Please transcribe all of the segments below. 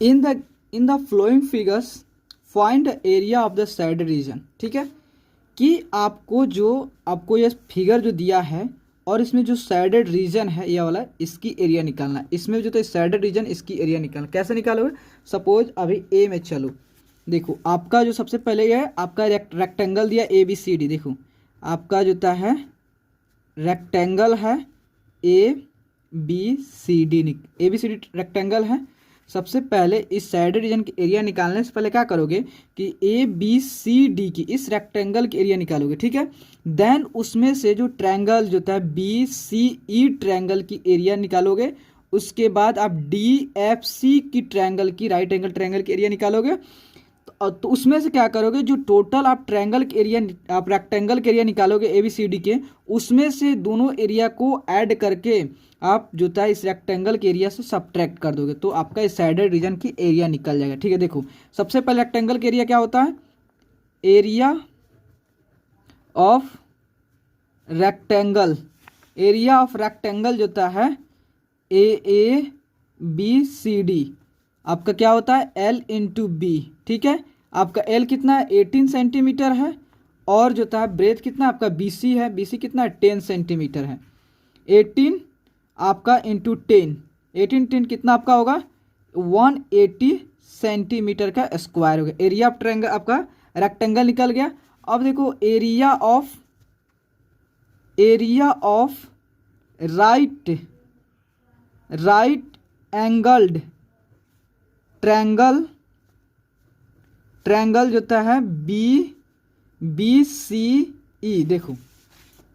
In the following figures find the area of the shaded region. ठीक है, कि आपको ये फिगर जो दिया है और इसमें जो साइडेड रीजन है ये वाला, इसकी एरिया निकालना है। इसमें जो तो साइडेड रीजन, इसकी एरिया निकालना। कैसे निकालोगे? सपोज अभी ए में चलो, देखो आपका जो सबसे पहले ये है आपका रेक्टेंगल दिया ए बी सी डी। देखो आपका जो है रेक्टेंगल है A B C D, A B C D rectangle है। सबसे पहले इस साइड रीजन की एरिया निकालने से पहले क्या करोगे कि ए बी सी डी की इस रेक्टेंगल की एरिया निकालोगे। ठीक है, देन उसमें से जो ट्रायंगल जो है बी सी ई ट्रायंगल की एरिया निकालोगे। उसके बाद आप डी एफ सी की ट्रायंगल की, राइट एंगल ट्रायंगल की एरिया निकालोगे। तो उसमें से क्या करोगे, जो टोटल आप ट्रायंगल के एरिया, आप रेक्टेंगल के एरिया निकालोगे ए बी सी डी के, उसमें से दोनों एरिया को ऐड करके आप जो था इस रेक्टेंगल के एरिया से सब्ट्रैक्ट कर दोगे, तो आपका इस साइडेड रीजन की एरिया निकल जाएगा। ठीक है, देखो सबसे पहले रेक्टेंगल के एरिया क्या होता है, area of rectangle, area of rectangle जो होता है ए बी सी डी, आपका क्या होता है एल इंटू बी। ठीक है, आपका एल कितना है 18 सेंटीमीटर है, और जो था ब्रेथ कितना आपका बी सी है, बी सी कितना है 10 सेंटीमीटर है। 18 आपका इंटू 10, 18 10 कितना आपका होगा 180 सेंटीमीटर का स्क्वायर हो गया। एरिया ऑफ ट्रायंगल आपका रेक्टेंगल निकल गया। अब देखो area of right angled triangle जो होता है बी सी ई। देखो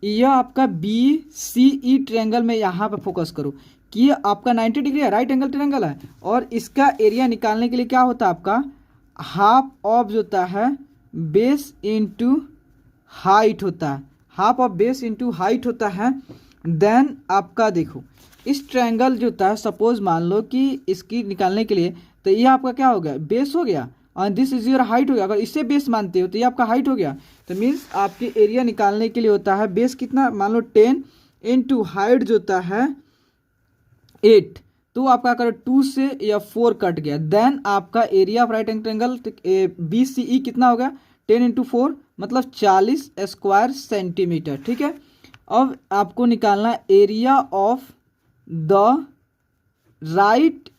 यह आपका बी सी ई ट्रायंगल में यहाँ पे फोकस करो कि ये आपका 90 डिग्री है, राइट एंगल ट्रायंगल है, और इसका एरिया निकालने के लिए क्या होता है आपका हाफ ऑफ जो होता है बेस इंटू हाइट होता है, half of base into height होता है। देन आपका देखो इस ट्रायंगल जो होता है, सपोज मान लो कि इसकी निकालने के लिए, तो ये आपका क्या हो गया बेस हो गया, और दिस इज योर हाइट हो गया। अगर इससे बेस मानते हो तो ये आपका हाइट हो गया। तो मीन्स आपके एरिया निकालने के लिए होता है बेस कितना, मान लो 10 इंटू हाइट जो होता है 8, तो आपका अगर 2 से या 4 कट गया, देन आपका area of right angle B C E कितना हो गया 10 इंटू 4 मतलब 40 स्क्वायर सेंटीमीटर। ठीक है, अब आपको निकालना area of the right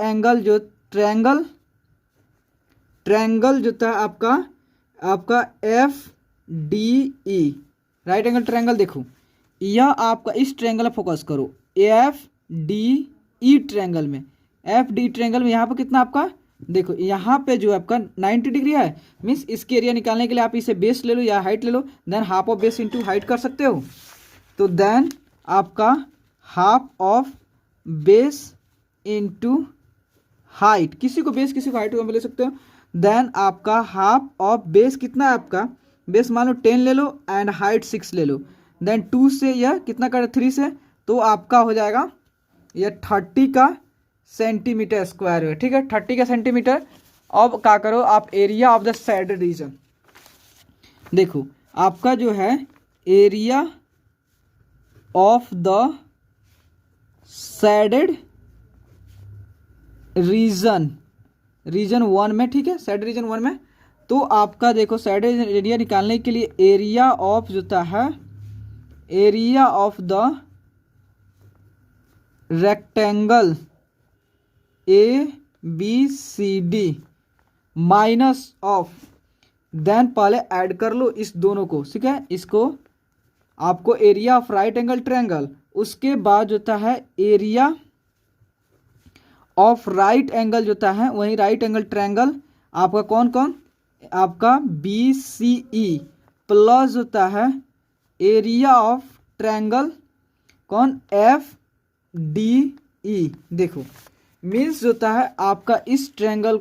angle जो ट्रायंगल जो था आपका F D E, right angle triangle. देखो यह आपका इस ट्रायंगल में फोकस करो, एफ डी ई ट्रायंगल में, एफ डी ट्रायंगल में यहाँ पर कितना आपका, देखो यहाँ पे जो आपका 90 डिग्री है, मीन्स इसके एरिया निकालने के लिए आप इसे बेस ले लो या हाइट ले लो, then half of base into height कर सकते हो। तो देन आपका half of base into height, किसी को बेस किसी को हाइट ले सकते हो। देन आपका हाफ ऑफ बेस कितना है आपका, बेस मान लो 10 ले लो एंड हाइट 6 ले लो, देन 2 से यह कितना कर 3 से, तो आपका हो जाएगा यह 30 का सेंटीमीटर स्क्वायर है। ठीक है, 30 का सेंटीमीटर। अब क्या करो आप area of the shaded region, देखो आपका जो है area of the shaded region 1 में। ठीक है, साइड रीजन 1 में, तो आपका देखो साइड एरिया निकालने के लिए एरिया ऑफ जो होता है area of the rectangle A B C D minus of, then पहले ऐड कर लो इस दोनों को। ठीक है, इसको आपको area of right angle triangle, उसके बाद जो होता है एरिया ऑफ राइट एंगल जो होता है वही राइट एंगल ट्रायंगल आपका कौन कौन, आपका बी सी ई प्लस होता है एरिया ऑफ ट्रायंगल कौन एफ डी ई। देखो मीन्स जो होता है आपका इस ट्रायंगल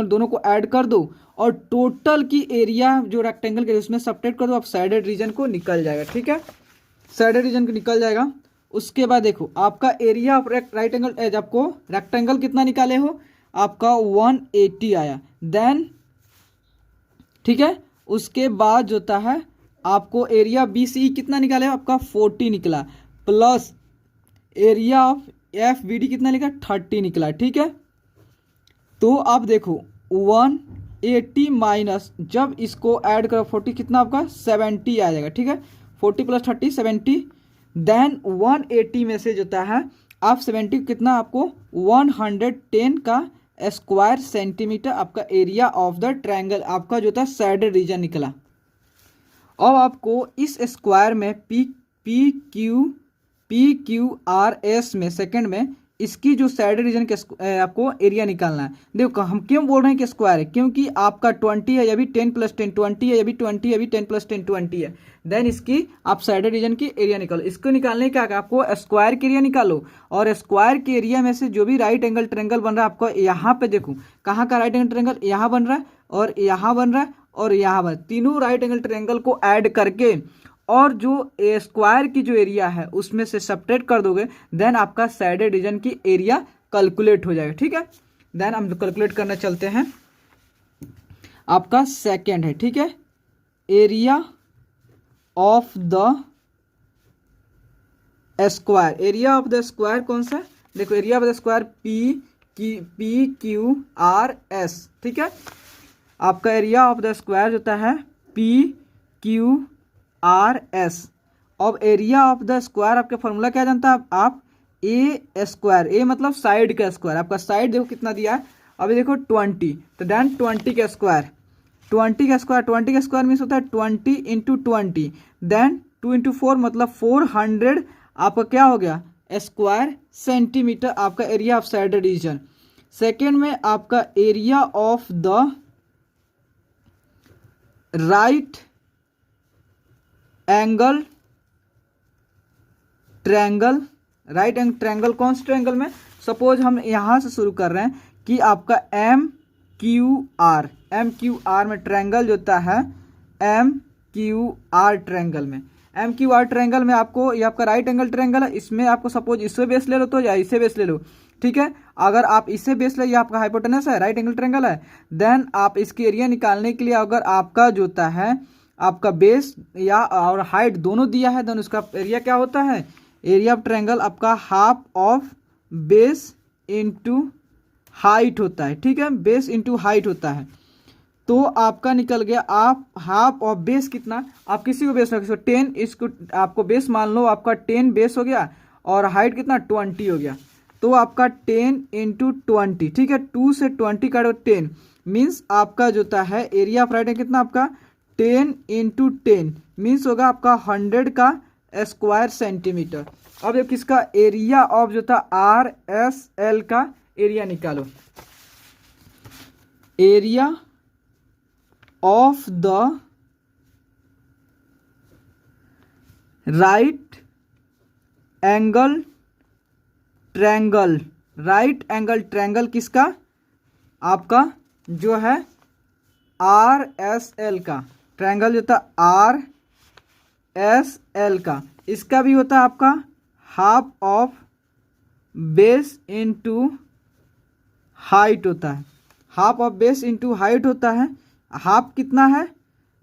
दोनों को ऐड कर दो, और टोटल की एरिया जो रेक्टेंगल के उसमें सब्ट्रैक्ट कर दो, आप साइडेड रीजन को निकल जाएगा। ठीक है, साइडेड रीजन को निकल जाएगा। उसके बाद देखो आपका area of right angle edge, आपको रेक्टेंगल कितना निकाले हो आपका 180 आया, देन ठीक है, उसके बाद जो होता है आपको एरिया बी सी कितना निकाले आपका 40 निकला, plus area of F B D कितना निकला 30 निकला, ठीक है। तो अब देखो 180 माइनस, जब इसको ऐड करो 40 कितना आपका 70 आ जाएगा, ठीक है। 40 + 30 70, देन 180 में से जोता है आप 70 कितना आपको 110 का स्क्वायर सेंटीमीटर आपका एरिया ऑफ द ट्रायंगल आपका जो था सैडेड रीजन निकला। अब आपको इस स्क्वायर में पी क्यू आर एस में सेकंड में इसकी जो सैडेड रीजन के आपको एरिया निकालना है। देखो हम क्यों बोल रहे हैं कि स्क्वायर है, क्योंकि आपका 20 है, ये भी 10 + 10 20 है, ये भी 20 है, ये भी 10 + 10 20 है। देन इसकी आप सैडेड रीजन की एरिया निकालो। इसको निकालने का आपको स्क्वायर के एरिया निकालो, और स्क्वायर के एरिया में से जो भी राइट एंगल ट्रायंगल बन रहा है आपको यहाँ पे देखो कहाँ का राइट एंगल ट्रायंगल, यहाँ बन रहा है और यहाँ बन रहा है और यहाँ बन, तीनों राइट एंगल ट्रायंगल को ऐड करके और जो स्क्वायर की जो एरिया है उसमें से सब्ट्रैक्ट कर दोगे, देन आपका सैडेड रीजन की एरिया कैलकुलेट हो जाएगा, ठीक है। देन हम कैलकुलेट करना चलते हैं। आपका सेकंड है, ठीक है, area of the square. Area of the square कौन सा, देखो area of the square P Q R S, ठीक है। आपका एरिया ऑफ द स्क्वायर होता है पी क्यू आर एस। अब एरिया ऑफ द स्क्वायर आपका फॉर्मूला क्या जानता है आप, ए स्क्वायर, ए मतलब साइड का स्क्वायर। आपका साइड देखो कितना दिया है, अभी देखो 20, तो देन 20 का स्क्वायर, 20 का स्क्वायर, 20 का स्क्वायर मीन्स होता है 20 × 20, देन 2 × 4 मतलब 400 आपका क्या हो गया स्क्वायर सेंटीमीटर आपका area of shaded region. Second में आपका area of the right angle triangle. Right angle triangle कौन से ट्रायंगल में, सपोज हम यहां से शुरू कर रहे हैं कि आपका एम क्यू आर में ट्रायंगल जो होता है एम क्यू आर ट्रायंगल में आपको ये आपका राइट एंगल ट्रायंगल है। इसमें आपको सपोज इससे बेस ले लो तो या इससे बेस ले लो, ठीक है। अगर आप इससे बेस ले, ये आपका हाइपोटेनस है, राइट एंगल ट्रायंगल है, देन आप इसकी एरिया निकालने के लिए अगर आपका जो होता है आपका बेस या और हाइट दोनों दिया है, देन उसका एरिया क्या होता है, एरिया ऑफ ट्रायंगल आपका half of base into height होता है, ठीक है, बेस इनटू हाइट होता है। तो आपका निकल गया आप हाफ ऑफ बेस कितना, आप किसी को बेस रखो 10, इसको आपको बेस मान लो आपका 10 बेस हो गया और हाइट कितना 20 हो गया, तो आपका 10 × 20, ठीक है। 2 से 20 काटो 10 मीन्स आपका जो होता है एरिया ऑफ राइट है कितना आपका 10 × 10 मीन्स होगा आपका 100 का स्क्वायर सेंटीमीटर। अब एक किसका एरिया ऑफ जो था आर एस एल का एरिया निकालो। Area of the right angle triangle, right angle triangle किसका आपका जो है आर एस एल का ट्रायंगल जो था आर एस एल का, इसका भी होता है आपका half of base into height होता है, half of base into height होता है। हाफ कितना है,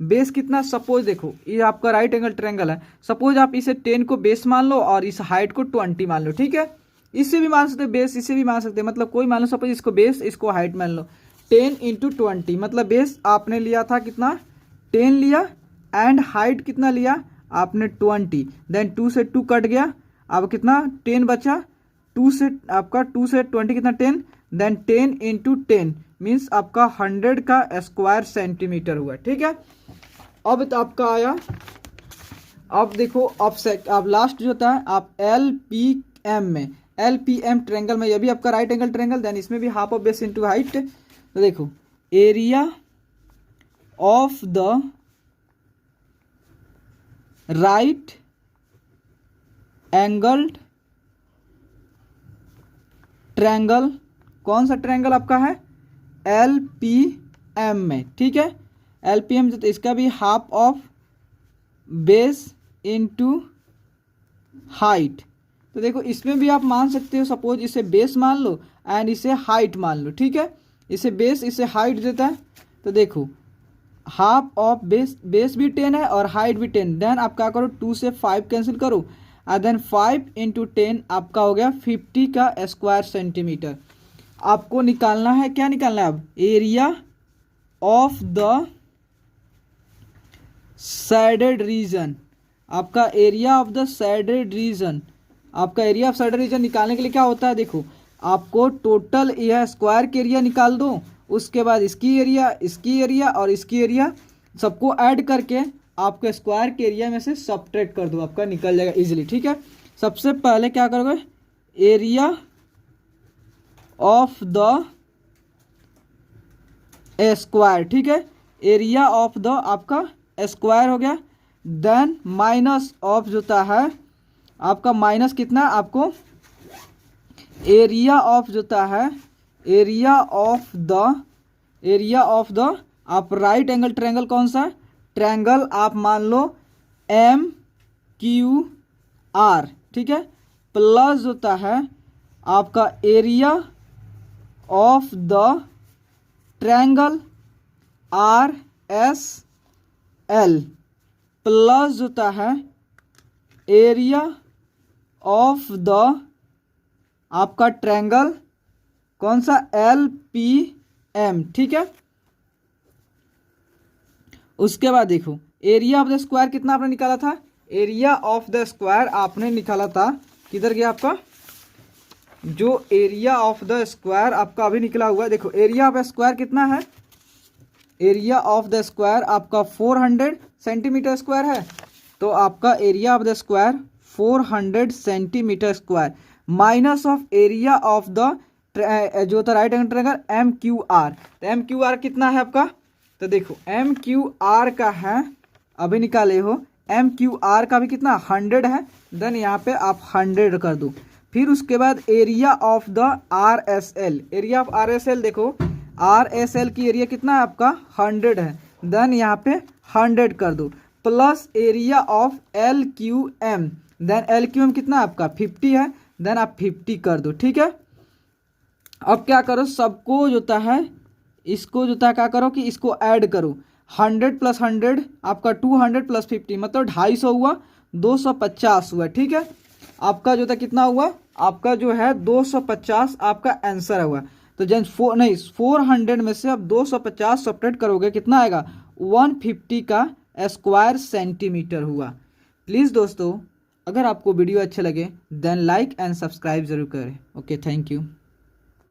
बेस कितना, सपोज देखो ये आपका राइट एंगल ट्रायंगल है, सपोज आप इसे 10 को बेस मान लो और इस हाइट को 20 मान लो, ठीक है। इससे भी मान सकते बेस, इससे भी मान सकते मतलब कोई मान लो, सपोज इसको बेस इसको हाइट मान लो 10 × 20 मतलब बेस आपने लिया था कितना 10 लिया एंड हाइट कितना लिया आपने 20, देन 2 से 2 कट गया, अब कितना 10 बचा, 2 से आपका 2 से 20 कितना 10, देन 10 × 10 मीन्स आपका 100 का स्क्वायर सेंटीमीटर हुआ, ठीक है। अब तो आपका आया, अब देखो अब लास्ट जो था आप एल पी एम ट्रायंगल में, ये भी आपका राइट एंगल ट्रायंगल, देन इसमें भी half of base into height. तो देखो area of the right angled triangle, कौन सा ट्रायंगल आपका है एल पी एम में, ठीक है। एल पी एम, तो इसका भी half of base into height. तो देखो इसमें भी आप मान सकते हो, सपोज इसे बेस मान लो एंड इसे हाइट मान लो, ठीक है। इसे बेस इसे हाइट देता है, तो देखो हाफ ऑफ बेस भी 10 है और हाइट भी 10, देन आप क्या करो 2 से 5 कैंसिल करो और देन 5 इंटू 10 आपका हो गया 50 का स्क्वायर सेंटीमीटर। आपको निकालना है, क्या निकालना है अब, area of the shaded region. आपका area of the shaded region, आपका एरिया ऑफ शेडेड रीजन निकालने के लिए क्या होता है, देखो आपको टोटल यह स्क्वायर के एरिया निकाल दो, उसके बाद इसकी एरिया और इसकी एरिया सबको ऐड करके आपके स्क्वायर के एरिया में से सब्ट्रैक्ट कर दो, आपका निकल जाएगा इजीली। ठीक है, सबसे पहले क्या करोगे, एरिया ऑफ द स्क्वायर, ठीक है, एरिया ऑफ द आपका स्क्वायर हो गया, देन माइनस ऑफ जोता है आपका, माइनस कितना आपको एरिया ऑफ जोता है, एरिया ऑफ द आप राइट एंगल ट्रायंगल कौन सा है, ट्रायंगल आप मान लो MQR, ठीक है, प्लस होता है आपका area of the triangle RSL plus होता है एरिया ऑफ द आपका ट्रायंगल कौन सा, LPM, ठीक है। उसके बाद देखो एरिया ऑफ द स्क्वायर कितना आपने निकाला था, एरिया ऑफ द स्क्वायर आपने निकाला था, किधर गया आपका, जो एरिया ऑफ द स्क्वायर आपका अभी निकला हुआ है, देखो एरिया ऑफ स्क्वायर कितना है, एरिया ऑफ द स्क्वायर आपका 400 सेंटीमीटर स्क्वायर है, तो आपका area of the square 400 centimetre square minus of area of the जो था राइट एंगल ट्रायंगल MQR, तो MQR कितना है आपका, तो देखो MQR का है, अभी निकाले हो, MQR का भी कितना 100 है, देन यहाँ पे आप 100 कर दो, फिर उसके बाद area of the RSL, area of RSL देखो RSL की एरिया कितना है आपका 100 है, देन यहाँ पे 100 कर दो, plus area of LQM, then LQM कितना है आपका 50 है, देन आप 50 कर दो। ठीक है, अब क्या करो, सबको जोता है, इसको जोता है क्या करो कि इसको ऐड करो, 100 प्लस 100 आपका 200 प्लस 50 मतलब 250 हुआ, 250 हुआ। ठीक है, आपका जो था कितना हुआ, आपका जो है 250 आपका आंसर हुआ। तो जन 400 में से अब 250 सब्ट्रैक्ट करोगे, कितना आएगा 150 का स्क्वायर सेंटीमीटर हुआ। प्लीज़ दोस्तों, अगर आपको वीडियो अच्छे लगे देन लाइक एंड सब्सक्राइब जरूर करें। Okay, thank you.